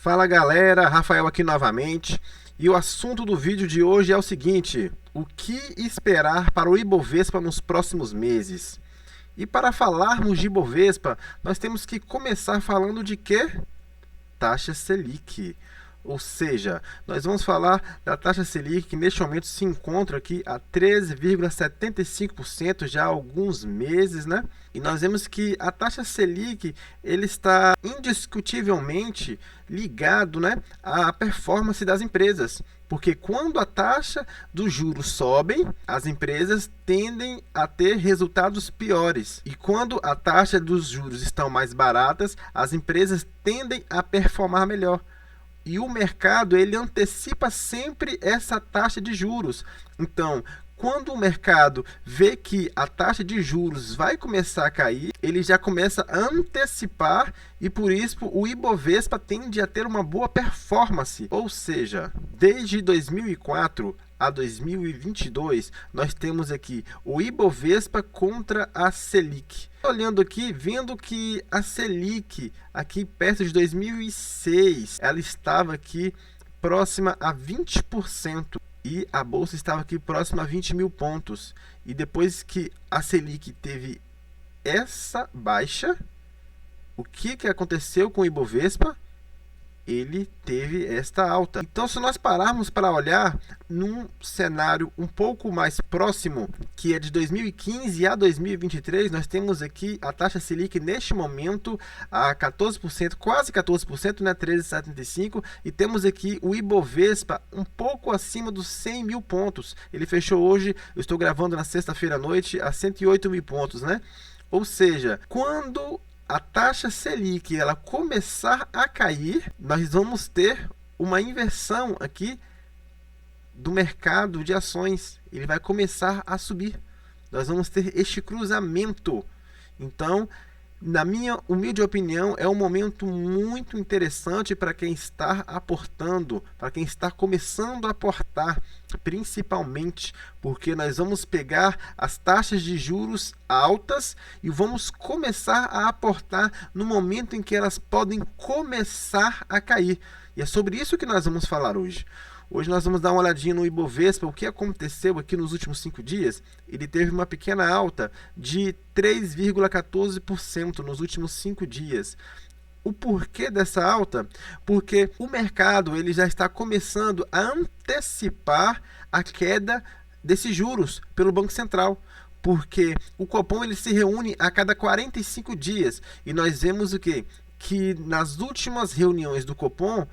Fala galera, Rafael aqui novamente. E o assunto do vídeo de hoje é o seguinte: o que esperar para o Ibovespa nos próximos meses? E para falarmos de Ibovespa, nós temos que começar falando de quê? Taxa Selic. Ou seja, nós vamos falar da taxa Selic que neste momento se encontra aqui a 13,75% já há alguns meses, né? E nós vemos que a taxa Selic ele está indiscutivelmente ligado, né, à performance das empresas. Porque quando a taxa dos juros sobe, as empresas tendem a ter resultados piores. E quando a taxa dos juros estão mais baratas, as empresas tendem a performar melhor. E o mercado ele antecipa sempre essa taxa de juros. Então, quando o mercado vê que a taxa de juros vai começar a cair, ele já começa a antecipar e por isso o Ibovespa tende a ter uma boa performance. Ou seja, desde 2004 a 2022, nós temos aqui o Ibovespa contra a Selic. Olhando aqui, vendo que a Selic, aqui perto de 2006, ela estava aqui próxima a 20%. E a bolsa estava aqui próxima a 20 mil pontos. E depois que a Selic teve essa baixa, o que aconteceu com o Ibovespa? Ele teve esta alta. Então, se nós pararmos para olhar num cenário um pouco mais próximo, que é de 2015 a 2023, nós temos aqui a taxa Selic neste momento a 14%, quase 14%, né, 13,75%, e temos aqui o Ibovespa um pouco acima dos 100 mil pontos. Ele fechou hoje, eu estou gravando na sexta-feira à noite, a 108 mil pontos, né? Ou seja, quando a taxa Selic ela começar a cair, nós vamos ter uma inversão aqui do mercado de ações. Ele vai começar a subir. Nós vamos ter este cruzamento. Então, na minha humilde opinião, é um momento muito interessante para quem está aportando, para quem está começando a aportar, principalmente porque nós vamos pegar as taxas de juros altas e vamos começar a aportar no momento em que elas podem começar a cair. E é sobre isso que nós vamos falar hoje. Hoje nós vamos dar uma olhadinha no Ibovespa, o que aconteceu aqui nos últimos 5 dias. Ele teve uma pequena alta de 3,14% nos últimos 5 dias. O porquê dessa alta? Porque o mercado ele já está começando a antecipar a queda desses juros pelo Banco Central. Porque o Copom ele se reúne a cada 45 dias. E nós vemos o quê? Que nas últimas reuniões do Copom,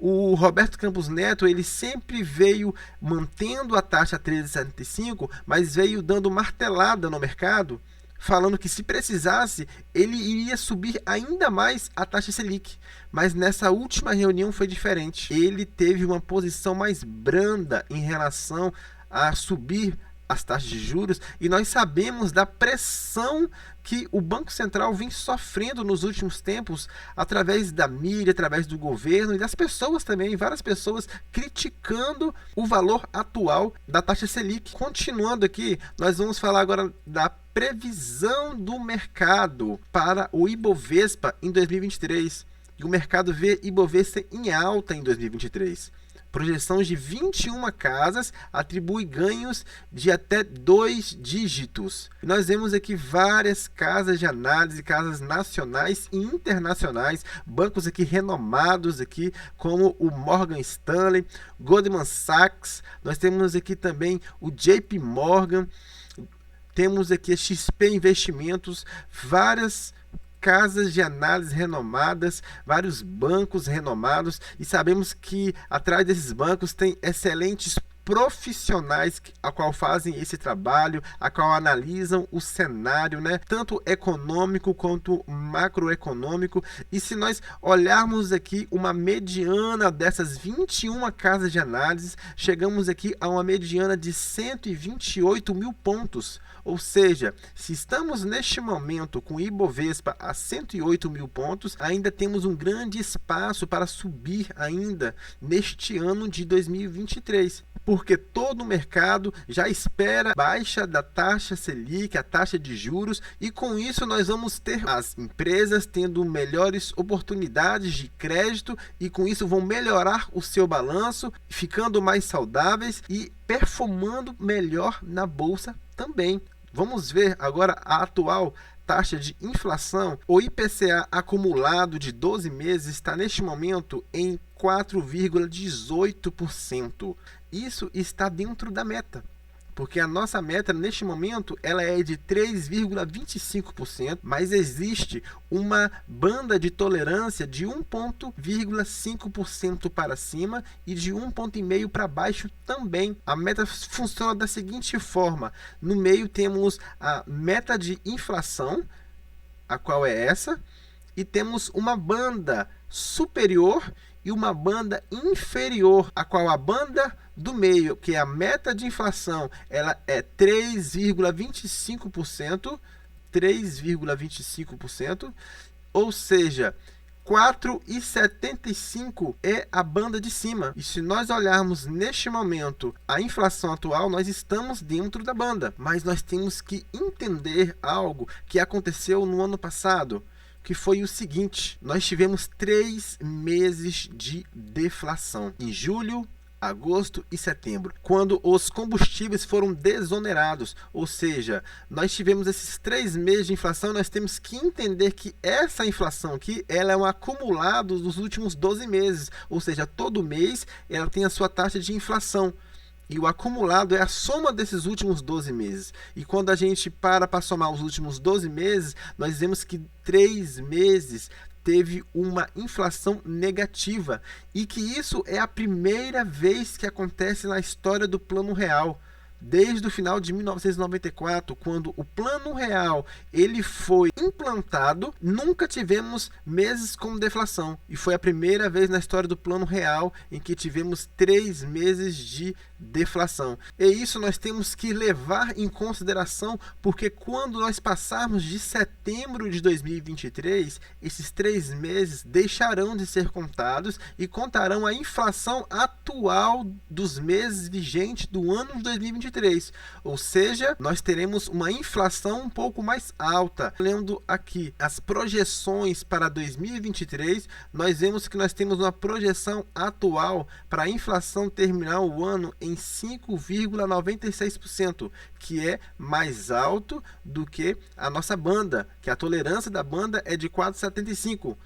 o Roberto Campos Neto ele sempre veio mantendo a taxa 13,75, mas veio dando martelada no mercado, falando que se precisasse, ele iria subir ainda mais a taxa Selic. Mas nessa última reunião foi diferente. Ele teve uma posição mais branda em relação a subir as taxas de juros, e nós sabemos da pressão que o Banco Central vem sofrendo nos últimos tempos através da mídia, através do governo e das pessoas também, várias pessoas criticando o valor atual da taxa Selic. Continuando aqui, nós vamos falar agora da previsão do mercado para o Ibovespa em 2023. E o mercado vê Ibovespa em alta em 2023. Projeção de 21 casas atribui ganhos de até 2 dígitos. Nós vemos aqui várias casas de análise, casas nacionais e internacionais, bancos aqui renomados aqui, como o Morgan Stanley, Goldman Sachs. Nós temos aqui também o JP Morgan, temos aqui a XP Investimentos, várias casas de análise renomadas, vários bancos renomados, e sabemos que atrás desses bancos tem excelentes profissionais a qual fazem esse trabalho, a qual analisam o cenário, né, tanto econômico quanto macroeconômico. E se nós olharmos aqui uma mediana dessas 21 casas de análise, chegamos aqui a uma mediana de 128 mil pontos. Ou seja, se estamos neste momento com o Ibovespa a 108 mil pontos, ainda temos um grande espaço para subir ainda neste ano de 2023. porque todo o mercado já espera baixa da taxa Selic, a taxa de juros, e com isso nós vamos ter as empresas tendo melhores oportunidades de crédito e com isso vão melhorar o seu balanço, ficando mais saudáveis e performando melhor na bolsa também. Vamos ver agora a atual taxa de inflação. O IPCA acumulado de 12 meses está neste momento em 4,18%. Isso está dentro da meta, porque a nossa meta neste momento ela é de 3,25%, mas existe uma banda de tolerância de 1,5% para cima e de 1,5% para baixo também. A meta funciona da seguinte forma: no meio temos a meta de inflação, a qual é essa, e temos uma banda superior e uma banda inferior, a qual a banda do meio, que é a meta de inflação, ela é 3,25%, ou seja, 4,75 é a banda de cima. E se nós olharmos neste momento a inflação atual, nós estamos dentro da banda, mas nós temos que entender algo que aconteceu no ano passado, que foi o seguinte: nós tivemos 3 meses de deflação, em julho, agosto e setembro, quando os combustíveis foram desonerados, ou seja, nós tivemos esses 3 meses de inflação. Nós temos que entender que essa inflação aqui, ela é um acumulado dos últimos 12 meses, ou seja, todo mês ela tem a sua taxa de inflação. E o acumulado é a soma desses últimos 12 meses. E quando a gente para somar os últimos 12 meses, nós vemos que 3 meses teve uma inflação negativa. E que isso é a primeira vez que acontece na história do Plano Real. Desde o final de 1994, quando o Plano Real ele foi implantado, nunca tivemos meses com deflação. E foi a primeira vez na história do Plano Real em que tivemos 3 meses de deflação. E isso nós temos que levar em consideração, porque quando nós passarmos de setembro de 2023, esses 3 meses deixarão de ser contados e contarão a inflação atual dos meses vigentes do ano de 2023. Ou seja, nós teremos uma inflação um pouco mais alta. Lendo aqui as projeções para 2023, nós vemos que nós temos uma projeção atual para a inflação terminar o ano em 5,96%, que é mais alto do que a nossa banda, que a tolerância da banda é de 4,75%.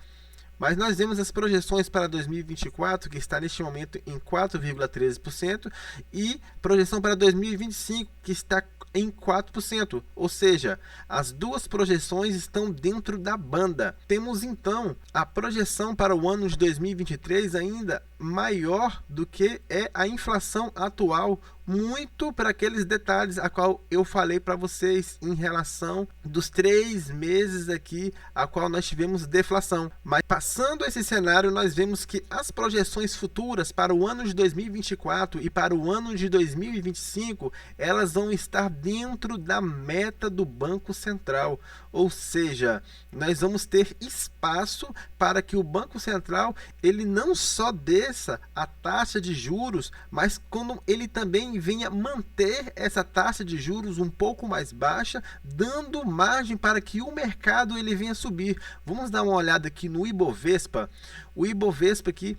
Mas nós vemos as projeções para 2024, que está neste momento em 4,13%, e projeção para 2025, que está em 4%. Ou seja, as duas projeções estão dentro da banda. Temos então a projeção para o ano de 2023 ainda maior do que é a inflação atual, muito para aqueles detalhes a qual eu falei para vocês em relação dos 3 meses aqui a qual nós tivemos deflação. Mas passando esse cenário, nós vemos que as projeções futuras para o ano de 2024 e para o ano de 2025, elas vão estar dentro da meta do Banco Central. Ou seja, nós vamos ter espaço para que o Banco Central ele não só desça a taxa de juros, mas como ele também venha manter essa taxa de juros um pouco mais baixa, dando margem para que o mercado ele venha subir. Vamos dar uma olhada aqui no Ibovespa. O Ibovespa aqui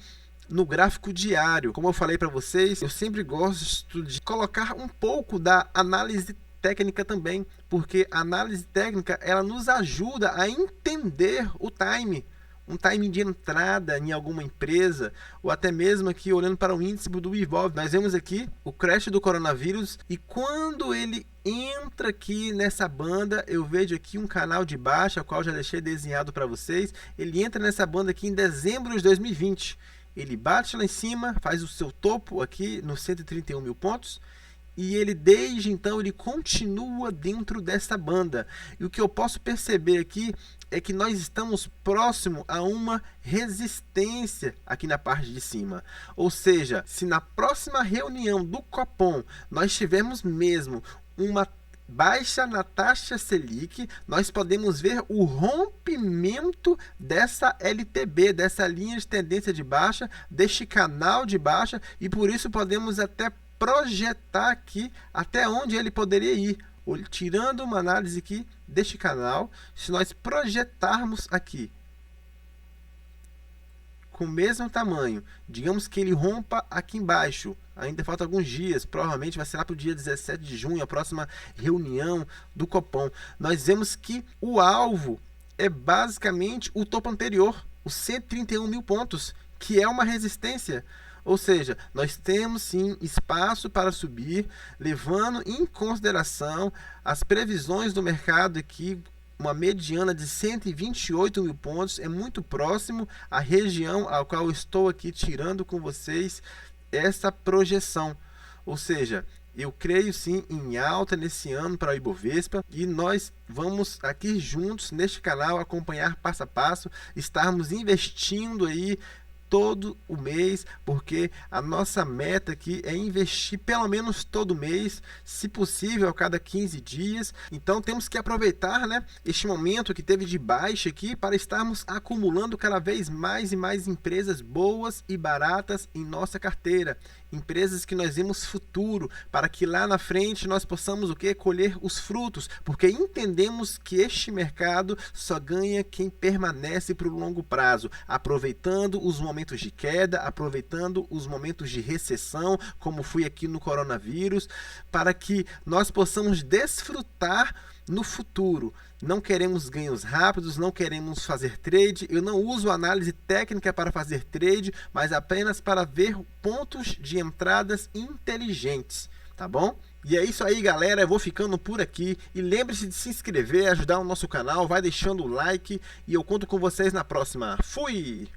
no gráfico diário, como eu falei para vocês, eu sempre gosto de colocar um pouco da análise técnica também, porque a análise técnica ela nos ajuda a entender o time, um timing de entrada em alguma empresa, ou até mesmo aqui olhando para o índice do Ibov, nós vemos aqui o crash do coronavírus, e quando ele entra aqui nessa banda, eu vejo aqui um canal de baixa, o qual já deixei desenhado para vocês. Ele entra nessa banda aqui em dezembro de 2020, ele bate lá em cima, faz o seu topo aqui nos 131 mil pontos, e ele desde então ele continua dentro dessa banda. E o que eu posso perceber aqui é que nós estamos próximo a uma resistência aqui na parte de cima. Ou seja, se na próxima reunião do Copom nós tivermos mesmo uma baixa na taxa Selic, nós podemos ver o rompimento dessa LTB, dessa linha de tendência de baixa, deste canal de baixa, e por isso podemos até projetar aqui até onde ele poderia ir. Tirando uma análise aqui deste canal, se nós projetarmos aqui com o mesmo tamanho, digamos que ele rompa aqui embaixo, ainda falta alguns dias, provavelmente vai ser lá para o dia 17 de junho, a próxima reunião do Copom, nós vemos que o alvo é basicamente o topo anterior, os 131 mil pontos, que é uma resistência. Ou seja, nós temos sim espaço para subir, levando em consideração as previsões do mercado aqui. Uma mediana de 128 mil pontos, é muito próximo à região ao qual eu estou aqui tirando com vocês essa projeção. Ou seja, eu creio sim em alta nesse ano para o Ibovespa e nós vamos aqui juntos neste canal acompanhar passo a passo, estarmos investindo aí todo o mês, porque a nossa meta aqui é investir pelo menos todo mês, se possível a cada 15 dias. Então temos que aproveitar, né, este momento que teve de baixa aqui para estarmos acumulando cada vez mais e mais empresas boas e baratas em nossa carteira, empresas que nós vemos futuro, para que lá na frente nós possamos o que? Colher os frutos, porque entendemos que este mercado só ganha quem permanece para o longo prazo, aproveitando os momentos de queda, aproveitando os momentos de recessão, como foi aqui no coronavírus, para que nós possamos desfrutar no futuro. Não queremos ganhos rápidos, não queremos fazer trade. Eu não uso análise técnica para fazer trade, mas apenas para ver pontos de entradas inteligentes, tá bom? E é isso aí, galera, eu vou ficando por aqui e lembre-se de se inscrever, ajudar o nosso canal, vai deixando o like e eu conto com vocês na próxima. Fui!